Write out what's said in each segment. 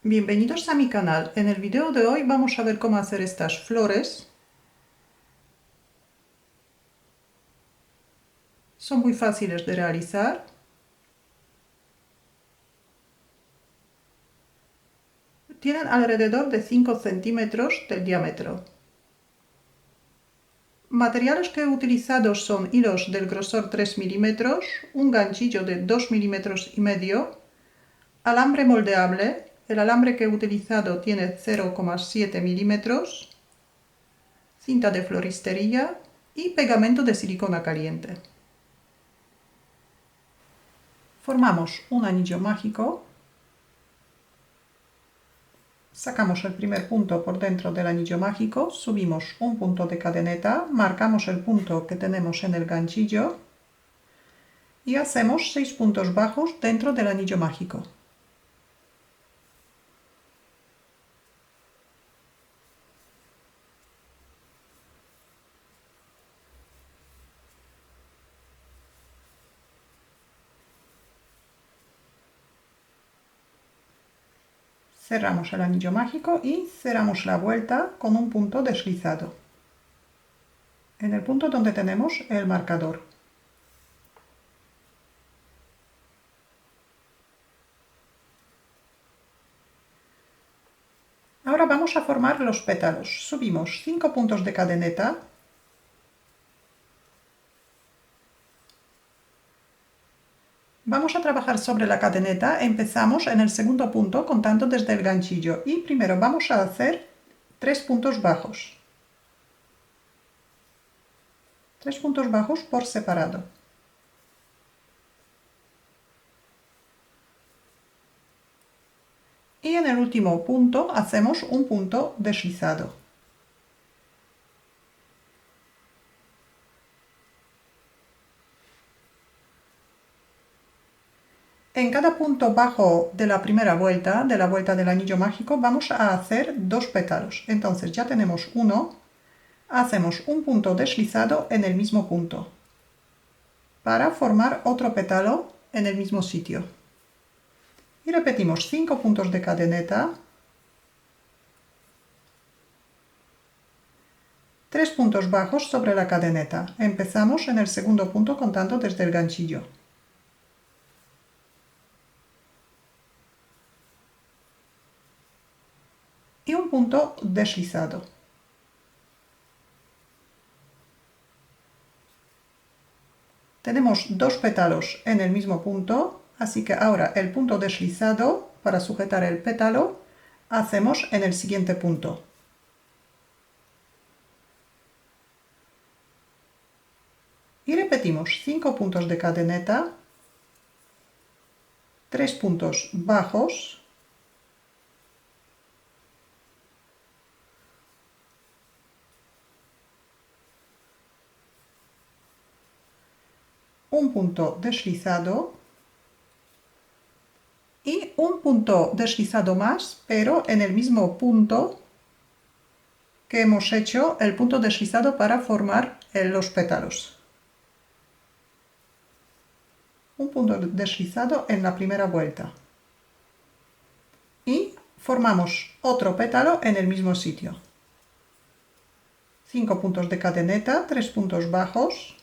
Bienvenidos a mi canal. En el video de hoy vamos a ver cómo hacer estas flores. Son muy fáciles de realizar. Tienen alrededor de 5 centímetros de diámetro. Materiales que he utilizado son hilos del grosor 3 milímetros, un ganchillo de 2 milímetros y medio, alambre moldeable. El alambre que he utilizado tiene 0,7 milímetros, cinta de floristería y pegamento de silicona caliente. Formamos un anillo mágico. Sacamos el primer punto por dentro del anillo mágico, subimos un punto de cadeneta, marcamos el punto que tenemos en el ganchillo y hacemos 6 puntos bajos dentro del anillo mágico. Cerramos el anillo mágico y cerramos la vuelta con un punto deslizado en el punto donde tenemos el marcador. Ahora vamos a formar los pétalos. Subimos 5 puntos de cadeneta, vamos a trabajar sobre la cadeneta. Empezamos en el segundo punto contando desde el ganchillo y primero vamos a hacer 3 puntos bajos. 3 puntos bajos por separado. Y en el último punto hacemos un punto deslizado. En cada punto bajo de la primera vuelta, de la vuelta del anillo mágico, vamos a hacer 2 pétalos. Entonces ya tenemos uno, hacemos un punto deslizado en el mismo punto para formar otro pétalo en el mismo sitio. Y repetimos 5 puntos de cadeneta, 3 puntos bajos sobre la cadeneta. Empezamos en el segundo punto contando desde el ganchillo. Y un punto deslizado. Tenemos 2 pétalos en el mismo punto, así que ahora el punto deslizado para sujetar el pétalo hacemos en el siguiente punto. Y repetimos 5 puntos de cadeneta, 3 puntos bajos, un punto deslizado y un punto deslizado más, pero en el mismo punto que hemos hecho el punto deslizado para formar los pétalos. Un punto deslizado en la primera vuelta. Y formamos otro pétalo en el mismo sitio. 5 puntos de cadeneta, 3 puntos bajos,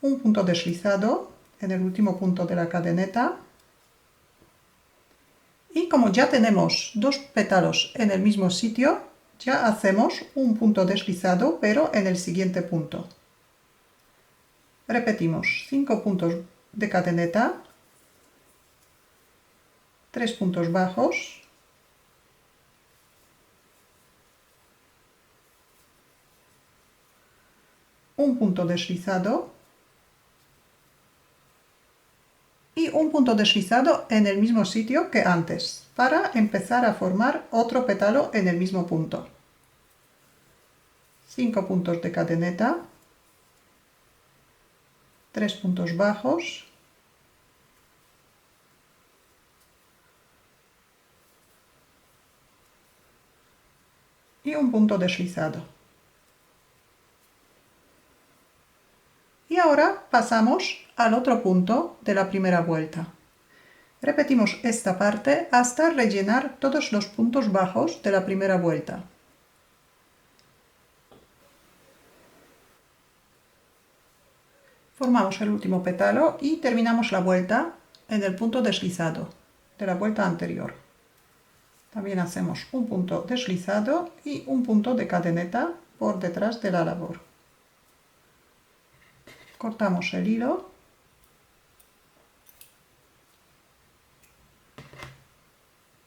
un punto deslizado en el último punto de la cadeneta. Y como ya tenemos 2 pétalos en el mismo sitio, ya hacemos un punto deslizado, pero en el siguiente punto. Repetimos 5 puntos de cadeneta, 3 puntos bajos, un punto deslizado y un punto deslizado en el mismo sitio que antes, para empezar a formar otro pétalo en el mismo punto. 5 puntos de cadeneta, 3 puntos bajos, y un punto deslizado. Y ahora pasamos al otro punto de la primera vuelta. Repetimos esta parte hasta rellenar todos los puntos bajos de la primera vuelta. Formamos el último pétalo y terminamos la vuelta en el punto deslizado de la vuelta anterior. También hacemos un punto deslizado y un punto de cadeneta por detrás de la labor. Cortamos el hilo.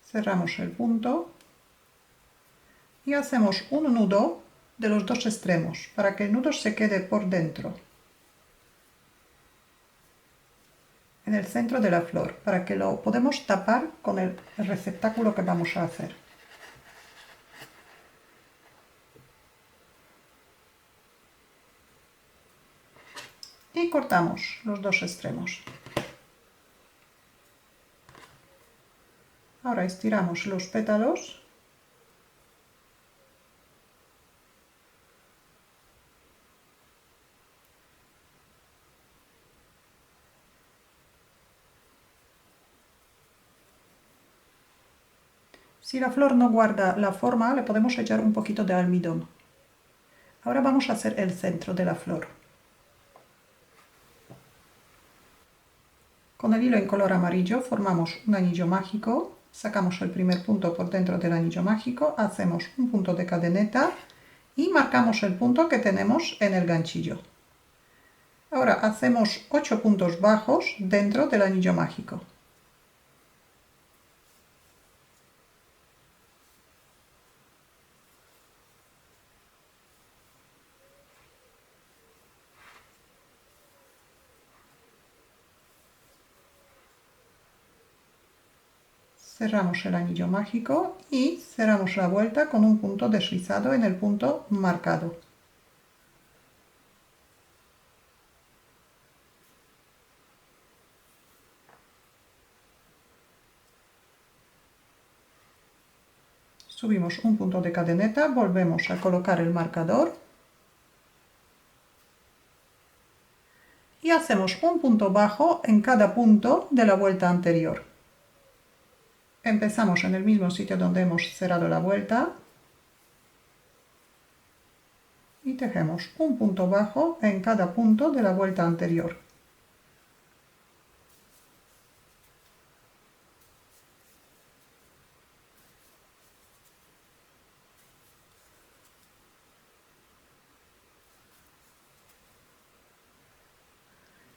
Cerramos el punto y hacemos un nudo de los dos extremos para que el nudo se quede por dentro, en el centro de la flor, para que lo podamos tapar con el receptáculo que vamos a hacer. Y cortamos los dos extremos. Ahora estiramos los pétalos Si la flor no guarda la forma, le podemos echar un poquito de almidón. Ahora vamos a hacer el centro de la flor. Con el hilo en color amarillo formamos un anillo mágico, sacamos el primer punto por dentro del anillo mágico, hacemos un punto de cadeneta y marcamos el punto que tenemos en el ganchillo. Ahora hacemos 8 puntos bajos dentro del anillo mágico. Cerramos el anillo mágico y cerramos la vuelta con un punto deslizado en el punto marcado. Subimos un punto de cadeneta, volvemos a colocar el marcador y hacemos un punto bajo en cada punto de la vuelta anterior. Empezamos en el mismo sitio donde hemos cerrado la vuelta y tejemos un punto bajo en cada punto de la vuelta anterior.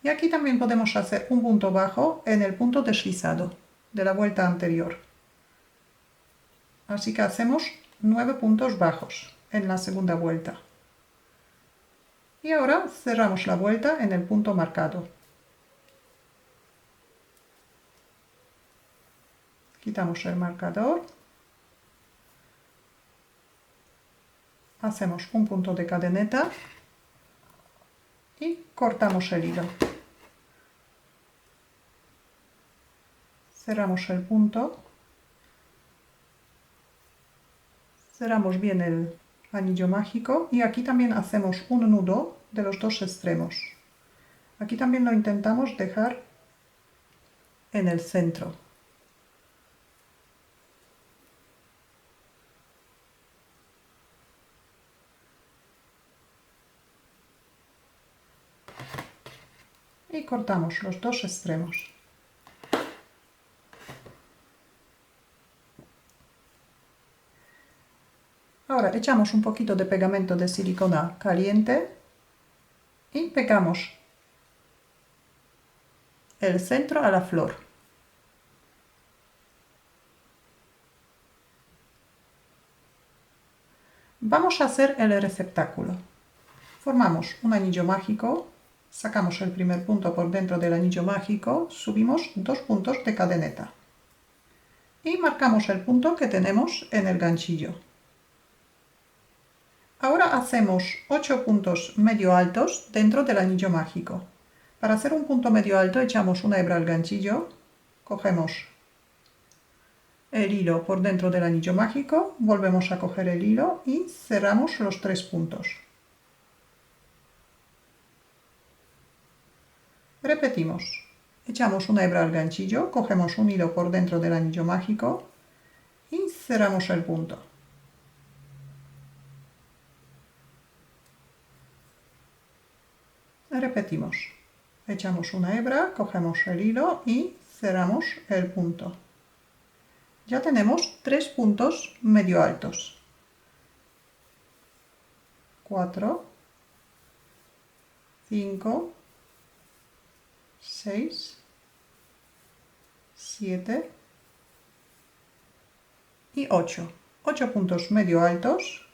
Y aquí también podemos hacer un punto bajo en el punto deslizado de la vuelta anterior. Así que hacemos 9 puntos bajos en la segunda vuelta. Y ahora cerramos la vuelta en el punto marcado. Quitamos el marcador. Hacemos un punto de cadeneta y cortamos el hilo. Cerramos el punto. Cerramos bien el anillo mágico y aquí también hacemos un nudo de los dos extremos. Aquí también lo intentamos dejar en el centro. Y cortamos los dos extremos. Ahora echamos un poquito de pegamento de silicona caliente y pegamos el centro a la flor. Vamos a hacer el receptáculo. Formamos un anillo mágico, sacamos el primer punto por dentro del anillo mágico, subimos 2 puntos de cadeneta y marcamos el punto que tenemos en el ganchillo. Ahora hacemos 8 puntos medio altos dentro del anillo mágico. Para hacer un punto medio alto echamos una hebra al ganchillo, cogemos el hilo por dentro del anillo mágico, volvemos a coger el hilo y cerramos los 3 puntos. Repetimos. Echamos una hebra al ganchillo, cogemos un hilo por dentro del anillo mágico y cerramos el punto. Repetimos. Echamos una hebra, cogemos el hilo y cerramos el punto. Ya tenemos 3 puntos medio altos. 4, 5, 6, 7 y 8. 8 puntos medio altos.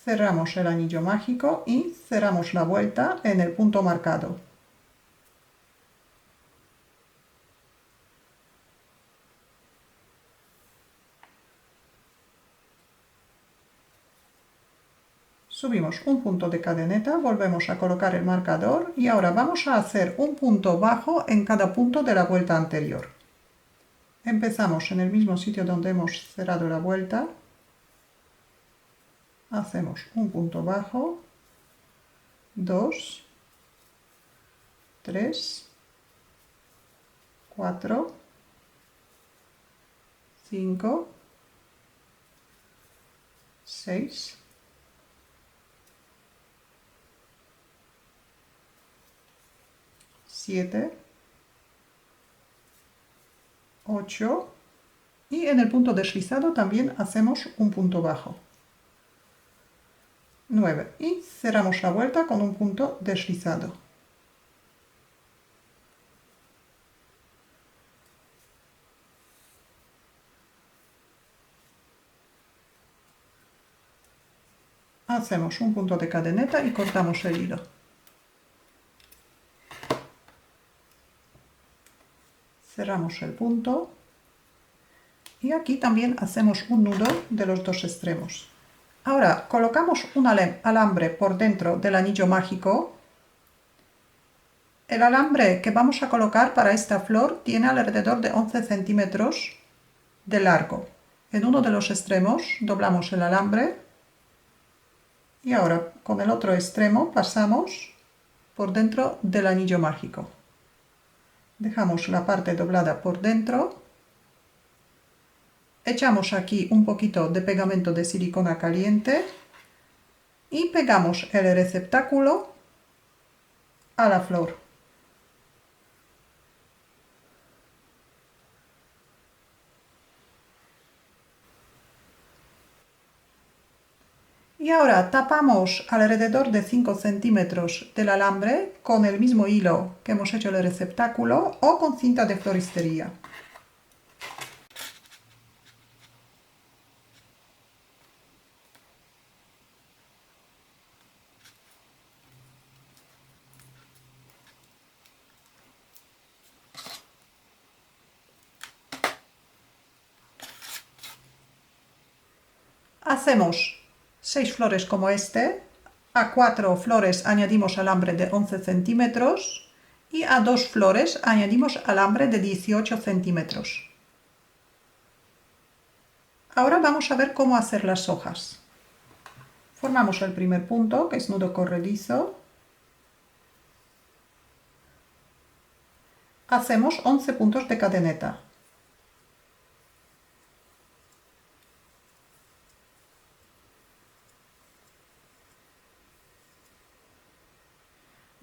Cerramos el anillo mágico y cerramos la vuelta en el punto marcado. Subimos un punto de cadeneta, volvemos a colocar el marcador y ahora vamos a hacer un punto bajo en cada punto de la vuelta anterior. Empezamos en el mismo sitio donde hemos cerrado la vuelta. Hacemos un punto bajo, 2, 3, 4, 5, 6, 7, 8 y en el punto deslizado también hacemos un punto bajo. 9 y cerramos la vuelta con un punto deslizado. Hacemos un punto de cadeneta y cortamos el hilo. Cerramos el punto y aquí también hacemos un nudo de los dos extremos. Ahora colocamos un alambre por dentro del anillo mágico. El alambre que vamos a colocar para esta flor tiene alrededor de 11 centímetros de largo. En uno de los extremos doblamos el alambre y ahora con el otro extremo pasamos por dentro del anillo mágico. Dejamos la parte doblada por dentro. Echamos aquí un poquito de pegamento de silicona caliente y pegamos el receptáculo a la flor. Y ahora tapamos alrededor de 5 centímetros del alambre con el mismo hilo que hemos hecho el receptáculo o con cinta de floristería. Hacemos 6 flores como este, a 4 flores añadimos alambre de 11 centímetros y a 2 flores añadimos alambre de 18 centímetros. Ahora vamos a ver cómo hacer las hojas. Formamos el primer punto, que es nudo corredizo. Hacemos 11 puntos de cadeneta.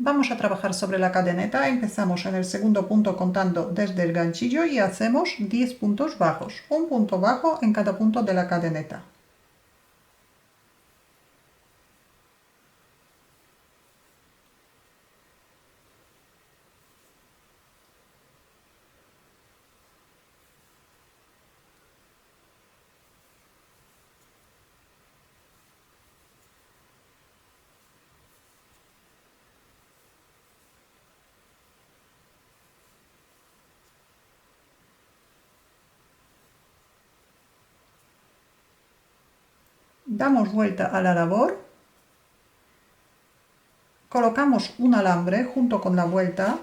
Vamos a trabajar sobre la cadeneta, empezamos en el segundo punto contando desde el ganchillo y hacemos 10 puntos bajos, un punto bajo en cada punto de la cadeneta. Damos vuelta a la labor, colocamos un alambre junto con la vuelta,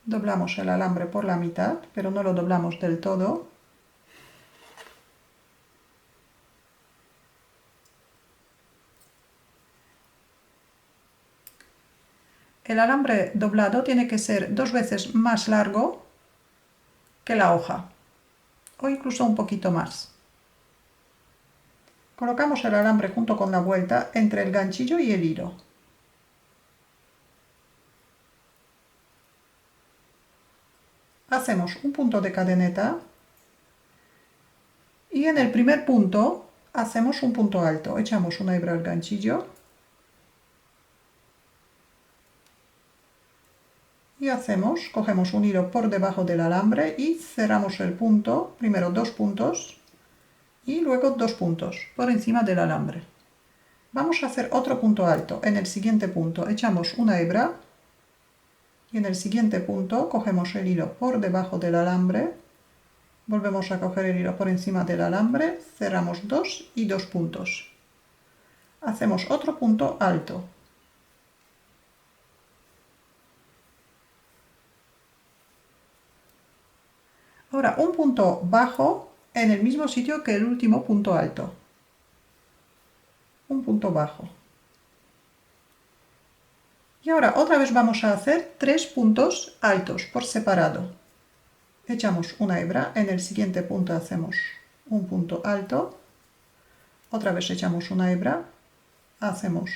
doblamos el alambre por la mitad, pero no lo doblamos del todo. el alambre doblado tiene que ser 2 veces más largo que la hoja, o incluso un poquito más. Colocamos el alambre junto con la vuelta entre el ganchillo y el hilo. Hacemos un punto de cadeneta y en el primer punto hacemos un punto alto. Echamos una hebra al ganchillo y cogemos un hilo por debajo del alambre y cerramos el punto, primero 2 puntos y luego 2 puntos por encima del alambre. Vamos a hacer otro punto alto. En el siguiente punto echamos una hebra y en el siguiente punto cogemos el hilo por debajo del alambre, volvemos a coger el hilo por encima del alambre, cerramos 2 y 2 puntos. Hacemos otro punto alto. Ahora un punto bajo en el mismo sitio que el último punto alto. Un punto bajo. Y ahora otra vez vamos a hacer 3 puntos altos por separado. Echamos una hebra, en el siguiente punto hacemos un punto alto, otra vez echamos una hebra, hacemos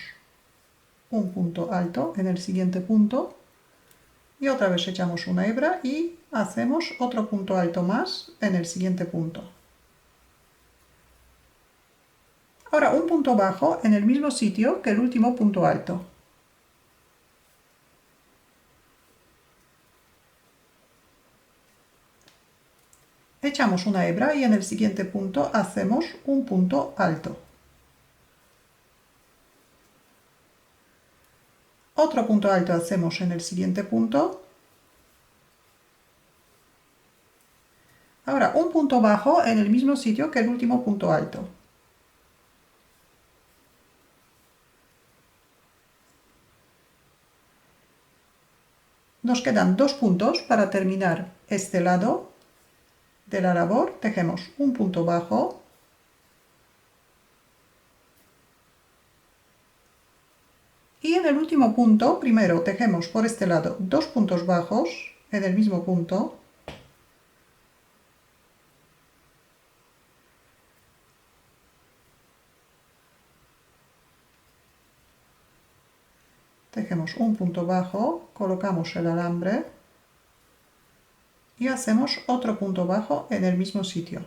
un punto alto en el siguiente punto y otra vez echamos una hebra y hacemos otro punto alto más en el siguiente punto. Ahora un punto bajo en el mismo sitio que el último punto alto. Echamos una hebra y en el siguiente punto hacemos un punto alto. Otro punto alto hacemos en el siguiente punto. Ahora un punto bajo en el mismo sitio que el último punto alto. Nos quedan 2 puntos para terminar este lado de la labor. Tejemos un punto bajo. Y en el último punto, primero tejemos por este lado 2 puntos bajos en el mismo punto. Tejemos un punto bajo, colocamos el alambre y hacemos otro punto bajo en el mismo sitio.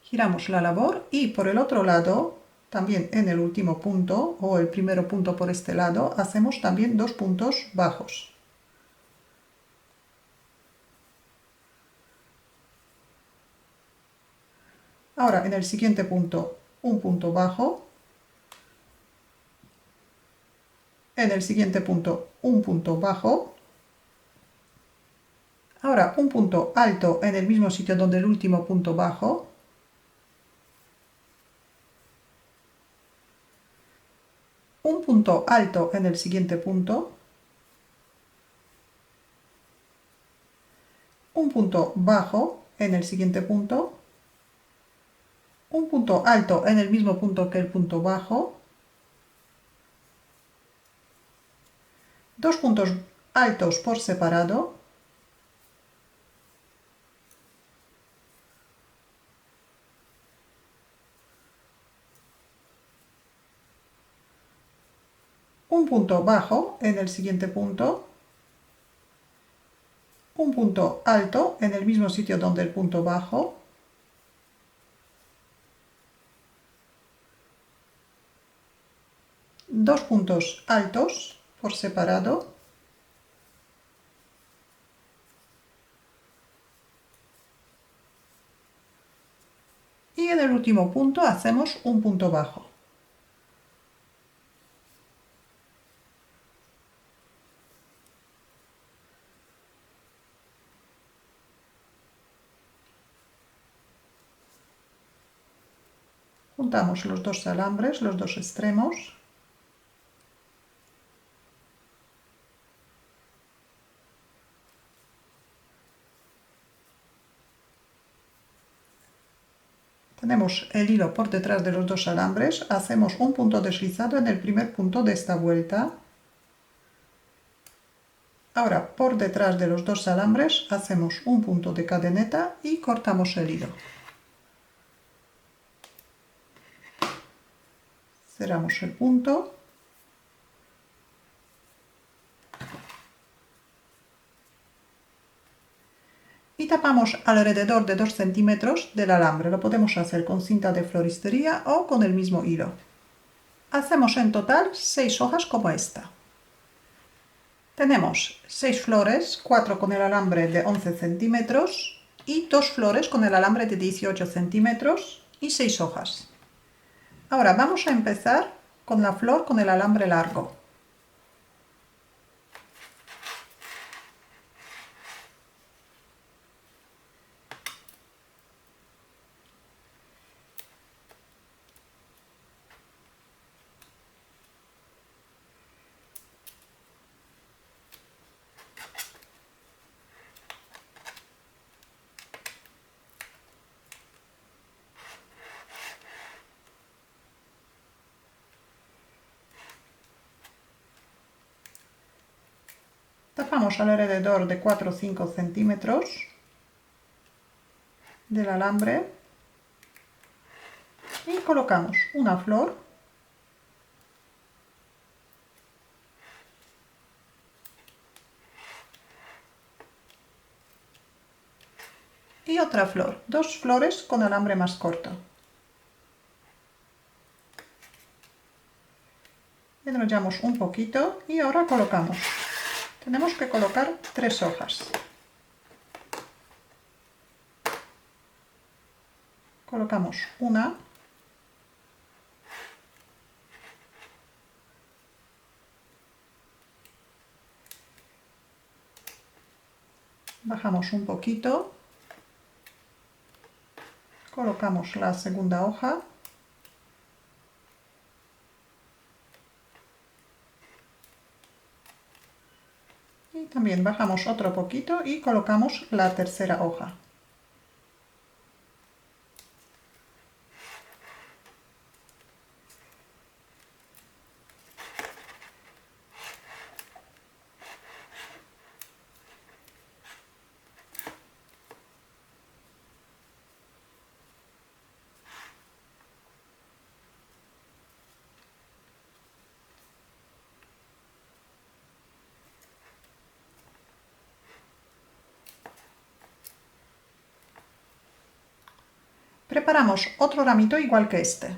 Giramos la labor y por el otro lado, también en el último punto o el primero punto por este lado, hacemos también 2 puntos bajos. Ahora en el siguiente punto un punto bajo, en el siguiente punto un punto bajo, ahora un punto alto en el mismo sitio donde el último punto bajo, un punto alto en el siguiente punto, un punto bajo en el siguiente punto, un punto alto en el mismo punto que el punto bajo, 2 puntos altos por separado, un punto bajo en el siguiente punto, un punto alto en el mismo sitio donde el punto bajo, dos puntos altos por separado, y en el último punto hacemos un punto bajo. Juntamos los dos alambres, los dos extremos. tenemos el hilo por detrás de los dos alambres, hacemos un punto deslizado en el primer punto de esta vuelta. Ahora por detrás de los dos alambres hacemos un punto de cadeneta y cortamos el hilo. Cerramos el punto. Y tapamos alrededor de 2 centímetros del alambre. Lo podemos hacer con cinta de floristería o con el mismo hilo. Hacemos en total 6 hojas como esta. Tenemos 6 flores, 4 con el alambre de 11 centímetros y 2 flores con el alambre de 18 centímetros y 6 hojas. Ahora vamos a empezar con la flor con el alambre largo. Tapamos alrededor de 4 o 5 centímetros del alambre y colocamos una flor y otra flor, 2 flores con alambre más corto. Enrollamos un poquito y ahora colocamos. Tenemos que colocar 3 hojas. Colocamos una, bajamos un poquito, colocamos la segunda hoja y también bajamos otro poquito y colocamos la tercera hoja. Preparamos otro ramito igual que este.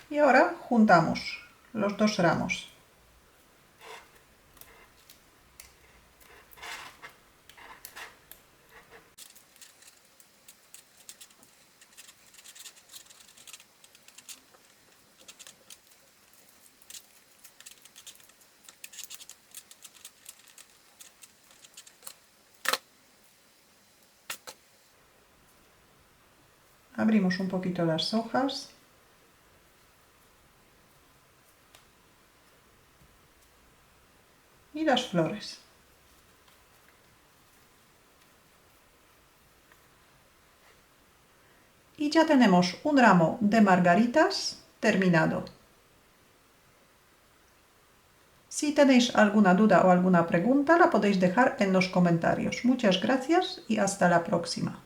Y ahora juntamos los dos ramos. Abrimos un poquito las hojas. Y las flores. Y ya tenemos un ramo de margaritas terminado. Si tenéis alguna duda o alguna pregunta, la podéis dejar en los comentarios. Muchas gracias y hasta la próxima.